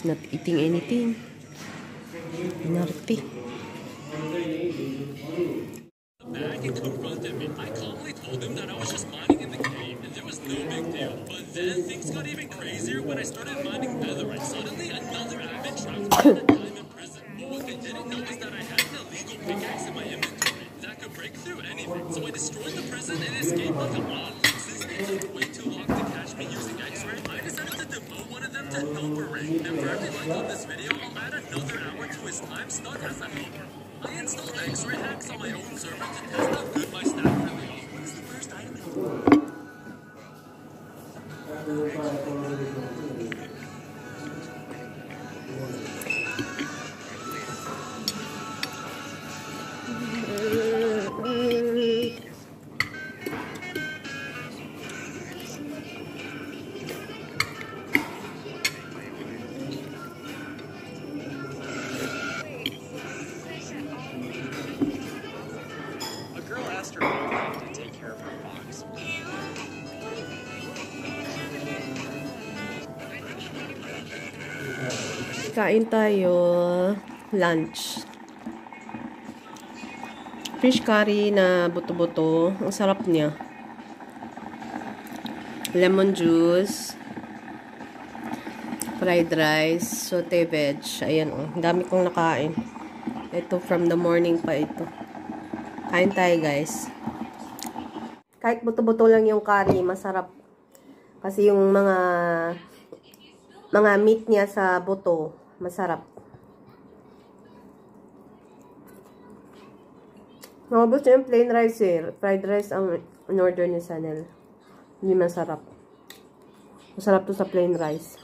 He's not eating anything. Inarte. Back and confronted me. I calmly told him that I was just mining in the cave and there was no big deal. But then things got even crazier when I started mining netherite. Suddenly another admin trapped me in a diamond prison. But what they didn't know is that I had an illegal pickaxe in my inventory that could break through anything. So I destroyed the prison and escaped like a mod. Since they took way too long to catch me using X-ray, I decided to demote one of them to helper rank. And for every like on this video, I'll add another hour to his time stuck as a helper. I installed X-ray hacks on my own server to test how good my staff really are. What is the first item? Kain tayo lunch. Fish curry na buto-buto. Ang sarap niya. Lemon juice. Fried rice. Saute veg. Ayan o. Dami kong nakain. Ito from the morning pa ito. Kain tayo guys. Kahit buto-buto lang yung curry, masarap. Kasi yung mga meat niya sa buto, masarap. Nakabos niya yung plain rice eh. Fried rice ang in-order ni Sanel. Hindi masarap. Masarap to sa plain rice.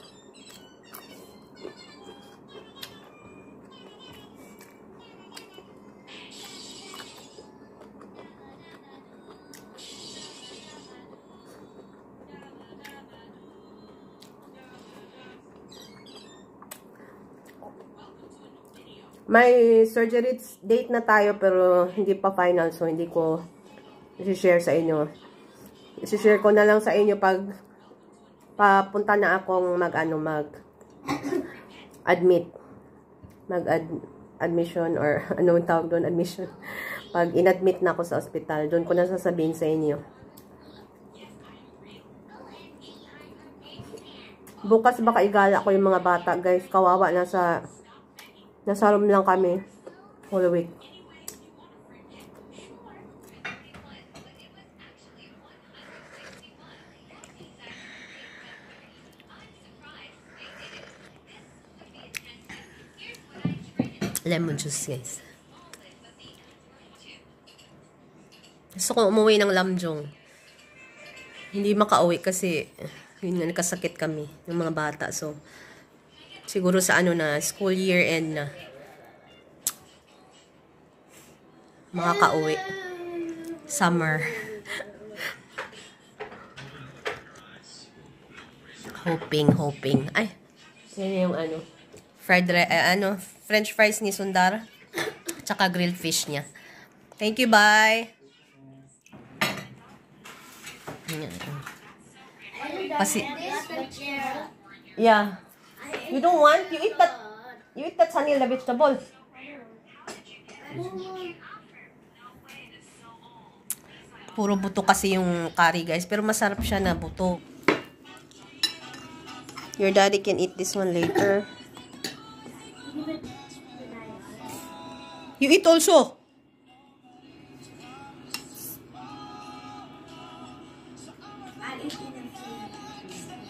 May surgery date na tayo pero hindi pa final, so hindi ko i-share sa inyo. I-share ko na lang sa inyo pag papunta na akong admission or anong tawag doon, admission. Pag inadmit na ako sa ospital, doon ko na sasabihin sa inyo. Bukas baka igala ko yung mga bata, guys. Kawawa nasa room lang kami all week. Lemon juice, guys. Gusto ko umuwi ng Lamjung. Hindi makauwi kasi yun nga, nagkasakit kami ng mga bata. So, siguro sa school year end na. Makakauwi. Summer. Hoping. Ay, yan yung French fries ni Sundar. Tsaka grilled fish niya. Thank you, bye. Kasi, yeah. You don't want? You eat that Sunny the vegetable. Puro buto kasi yung curry, guys. Pero masarap siya na buto. Your daddy can eat this one later. You eat also.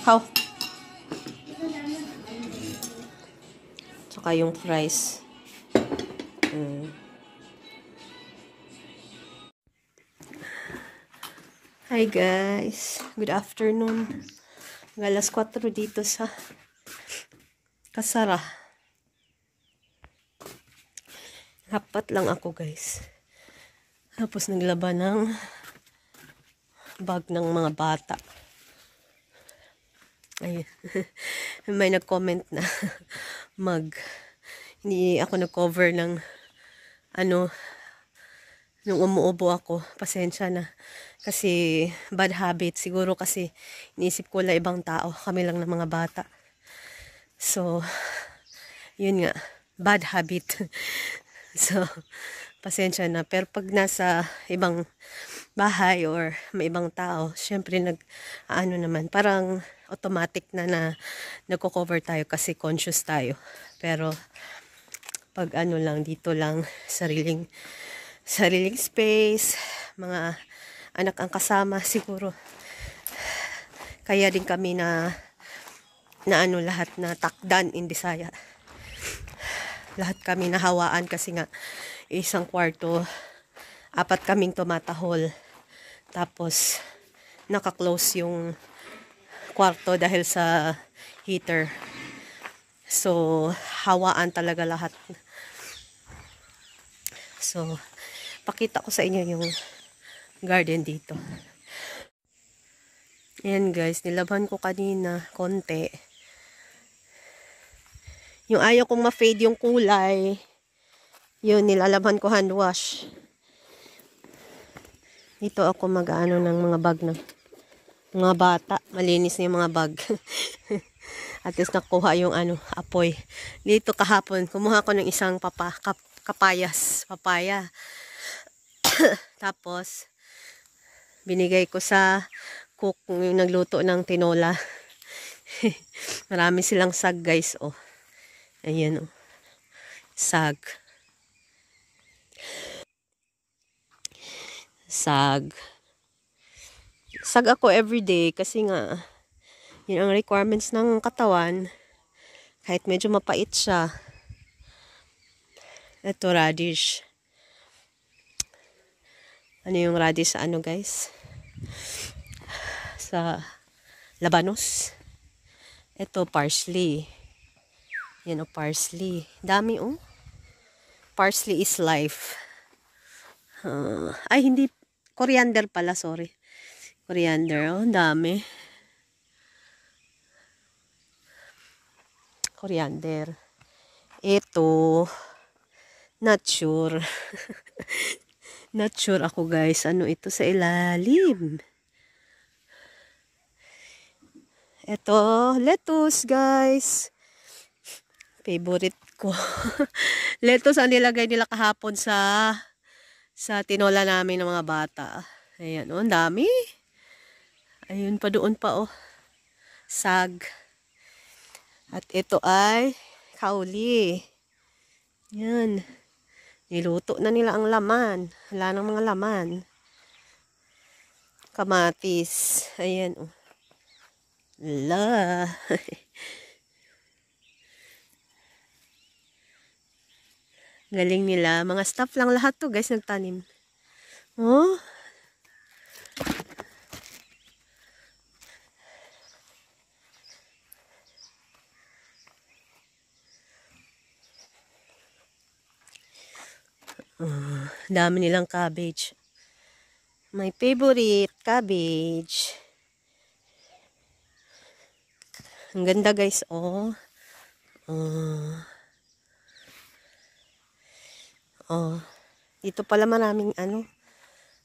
How? Tsaka yung fries. Hi guys. Good afternoon. Alas 4 dito sa Kasara. Dapat lang ako guys. Tapos naglaba ng bag ng mga bata. Ayun. May nag-comment na hindi ako nag-cover ng nung umuubo ako. Pasensya na. Kasi bad habit. Siguro kasi iniisip ko lang ibang tao. Kami lang ng mga bata. So, yun nga, bad habit. So, pasensya na. Pero pag nasa ibang bahay or may ibang tao, syempre ano naman, parang automatic na nagko-cover tayo kasi conscious tayo. Pero, pag ano lang, dito lang, sariling space, mga anak ang kasama, siguro. Kaya din kami na ano lahat na takdan in Bisaya. Lahat kami nahawaan kasi nga isang kwarto, 4 kaming tumatahol. Tapos naka-close yung kwarto dahil sa heater. So hawaan talaga lahat. So pakita ko sa inyo yung garden dito. Ayan guys, nilabhan ko kanina konti. Yung ayaw kong ma-fade yung kulay, yun, nilalabhan ko hand wash. Dito ako mag-ano ng mga bag ng mga bata. Malinis na yung mga bag. At least nakuha yung apoy. Dito kahapon, kumuha ko ng isang papaya. Tapos, binigay ko sa cook yung nagluto ng tinola. Marami silang sag guys, oh. Ayan, oh. Sag. Sag ako everyday kasi nga yun ang requirements ng katawan. Kahit medyo mapait siya. Ito radish. Ano yung radish sa guys? Sa labanos. Ito parsley. Yan, oh, parsley. Dami, oh. Parsley is life. Ay, hindi. Coriander pala, sorry. Coriander, oh. Dami. Coriander. Ito. Not sure. Not sure ako, guys. Ano ito sa ilalim? Ito, lettuce, guys. Favorite ko. Lettuce ang nilagay nila kahapon sa tinola namin ng mga bata. Ayan, oh, ang dami. Ayun pa doon pa, oh. Sag. At ito ay kauli. Yan. Niluto na nila ang laman. Wala nang mga laman. Kamatis. Ayan, oh. La. Galing nila. Mga staff lang lahat to guys nagtanim. Oh. Dami nilang cabbage. My favorite cabbage. Ang ganda guys, oh. Oh. Dito pala maraming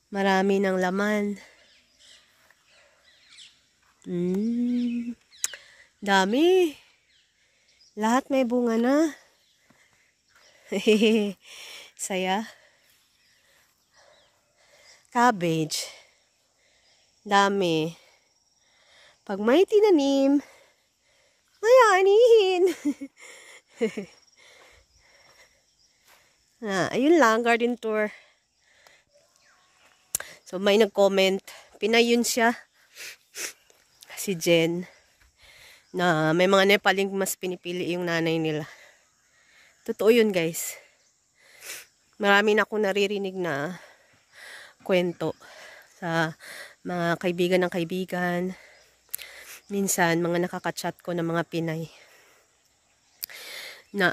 marami ng laman. Dami. Lahat may bunga na. Saya. Cabbage. Dami. Pag may tinanim, may anihin. Ayun lang, garden tour. So, may nag-comment. Pinayon siya. Si Jen. Na may mga Nepaling mas pinipili yung nanay nila. Totoo yun, guys. Marami na akong naririnig na kwento sa mga kaibigan ng kaibigan. Minsan, mga nakaka-chat ko ng mga Pinay na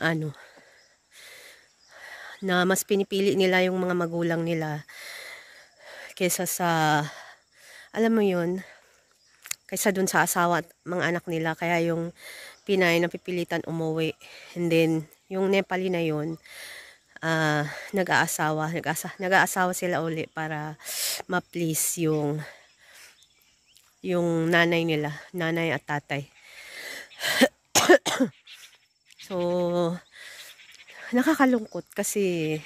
na mas pinipili nila yung mga magulang nila kaysa sa, alam mo yun, kaysa dun sa asawa at mga anak nila. Kaya yung Pinay napipilitan umuwi. And then, yung Nepali na yun, nag-aasawa sila uli para ma-please yung nanay nila, nanay at tatay. So, nakakalungkot kasi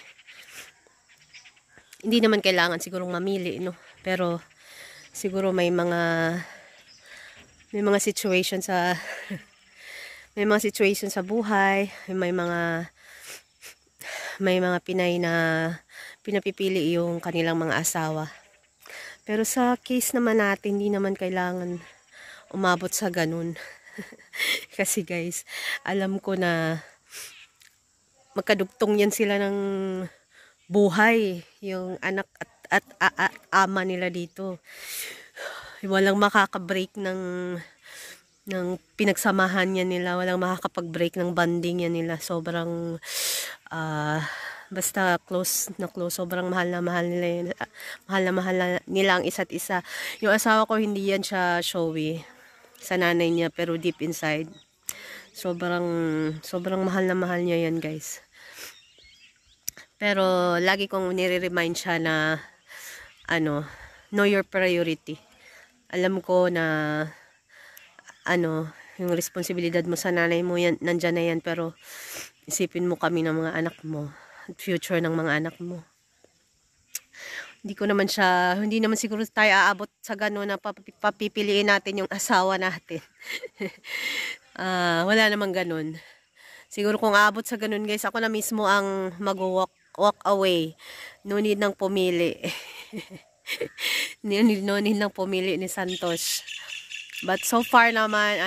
hindi naman kailangan sigurong mamili, no? Pero siguro may mga situation sa may mga situation sa buhay, may mga Pinay na pinapipili yung kanilang mga asawa. Pero sa case naman natin, hindi naman kailangan umabot sa ganun. Kasi guys, alam ko na magkadugtong yan sila ng buhay, yung anak at ama nila dito. Walang makaka-break ng pinagsamahan niya nila, walang makakapag-break ng bonding niya nila. Sobrang basta close na close, sobrang mahal na mahal nila yun. Mahal na mahal nila ang isa't isa. Yung asawa ko, hindi yan siya showy sa nanay niya, pero deep inside sobrang mahal na mahal niya yan, guys. Pero lagi kong nire-remind siya na know your priority. Alam ko na yung responsibilidad mo sa nanay mo yan, nandyan na yan, pero isipin mo kami ng mga anak mo, future ng mga anak mo. Hindi naman siguro tayo aabot sa gano'n na papipiliin natin yung asawa natin. Wala namang gano'n. Siguro kung aabot sa gano'n, guys, ako na mismo ang mag-walk away. No need nang pumili. No need nang pumili ni Santos. But so far naman,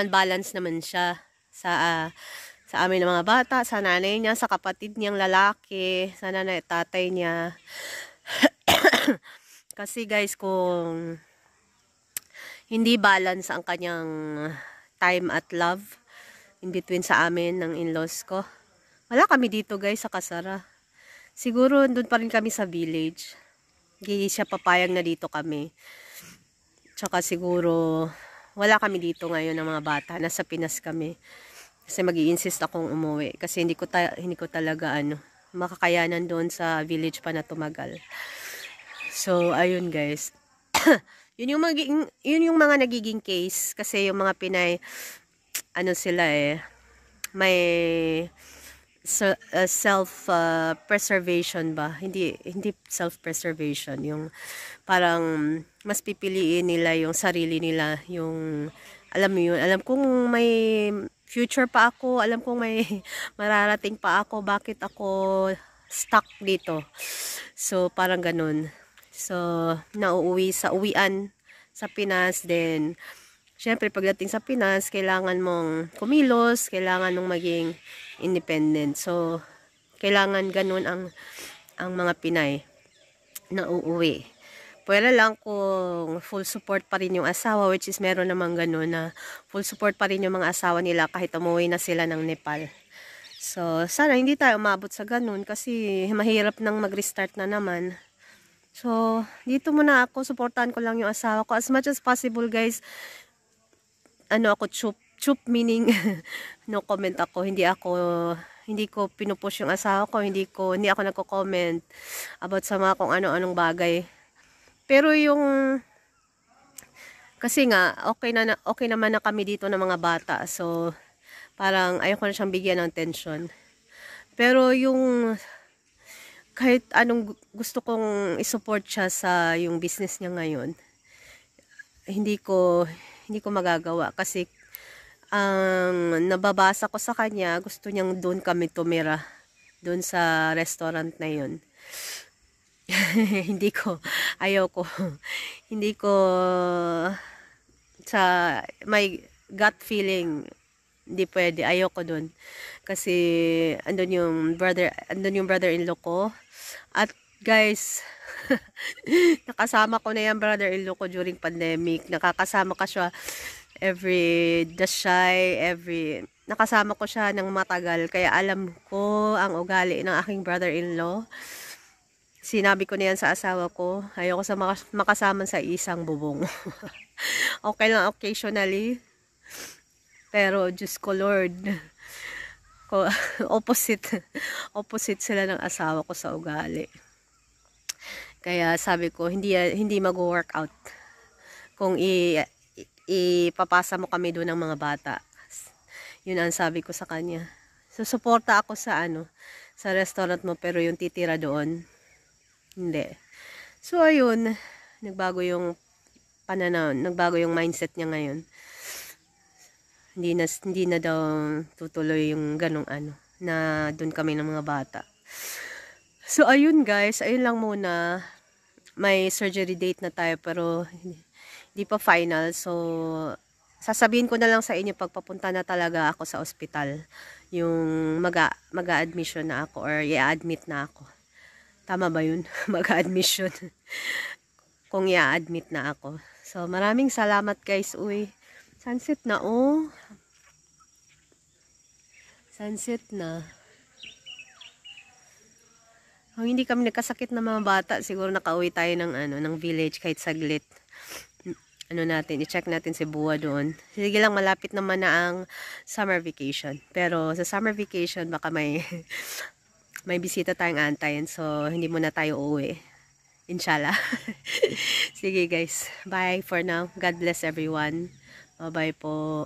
balance naman siya sa amin ng mga bata, sa nanay niya, sa kapatid niyang lalaki, sa nanay at tatay niya. Kasi guys, kung hindi balance ang kanyang time at love in between sa amin ng in-laws ko, wala kami dito, guys, sa Kasara. Siguro doon pa rin kami sa village. Hindi siya papayag na dito kami. Tsaka siguro wala kami dito ngayon ng mga bata. Nasa Pinas kami. Kasi mag-i-insist akong umuwi. Kasi hindi ko talaga makakayanan doon sa village pa na tumagal. So, ayun, guys. yun yung mga nagiging case. Kasi yung mga Pinay, sila may self-preservation ba? Hindi self-preservation. Yung parang mas pipiliin nila yung sarili nila. Yung, alam mo yun, alam kong may future pa ako, alam kong may mararating pa ako, bakit ako stuck dito? So, parang ganun. So, nauuwi sa uwian sa Pinas, then syempre, pagdating sa Pinas, kailangan mong kumilos, kailangan mong maging independent. So, kailangan ganun ang mga Pinay na uuwi. Pwera lang kung full support pa rin yung asawa, which is meron namang ganun na full support pa rin yung mga asawa nila kahit umuwi na sila ng Nepal. So, sana hindi tayo umabot sa ganun kasi mahirap nang mag-restart na naman. So, dito muna ako, supportan ko lang yung asawa ko as much as possible, guys. Ako chup meaning no comment ako, hindi ko pinupush yung asawa ko, hindi ako nagko-comment about sa mga kung ano-anong bagay. Pero kasi nga okay naman na kami dito ng mga bata, so parang ayoko na siyang bigyan ng tension. Pero yung kahit anong gusto kong i-support siya sa yung business niya ngayon, hindi ko magagawa kasi ang nababasa ko sa kanya, gusto niyang doon kami tumira, doon sa restaurant na yun. Ayoko. Hindi ko sa may gut feeling, hindi pwede, ayoko doon. Kasi andun yung brother-in-law ko. At guys, nakasama ko na yung brother-in-law ko during pandemic. Nakakasama ka siya nakasama ko siya ng matagal. Kaya alam ko ang ugali ng aking brother-in-law. Sinabi ko na yan sa asawa ko. Ayoko sa makasama sa isang bubong. Okay lang occasionally. Pero Diyos ko Lord, opposite sila ng asawa ko sa ugali. Kaya sabi ko, hindi mag-work out kung ipapasa mo kami doon ng mga bata. Yun ang sabi ko sa kanya. So, suporta ako sa sa restaurant mo, pero yung titira doon, hindi. So, ayun, nagbago yung pananaw, nagbago yung mindset niya ngayon. Hindi na daw tutuloy yung ganong na doon kami ng mga bata. So, ayun guys, ayun lang muna. May surgery date na tayo, pero hindi pa final. So, sasabihin ko na lang sa inyo pagpapunta na talaga ako sa ospital. Yung mag-a-admission na ako or i-admit na ako. Tama ba yun? Mag-a-admission. Kung i-admit na ako. So, maraming salamat guys. Uy, sunset na oh. Sunset na. Kung hindi kami nagkasakit na mga bata, siguro nakauwi tayo ng village kahit saglit. I-check natin si Buwa doon. Sige lang, malapit naman na ang summer vacation. Pero sa summer vacation, baka may bisita tayong antayin. So, hindi muna tayo uuwi. Inshallah. Sige guys. Bye for now. God bless everyone. Bye-bye po.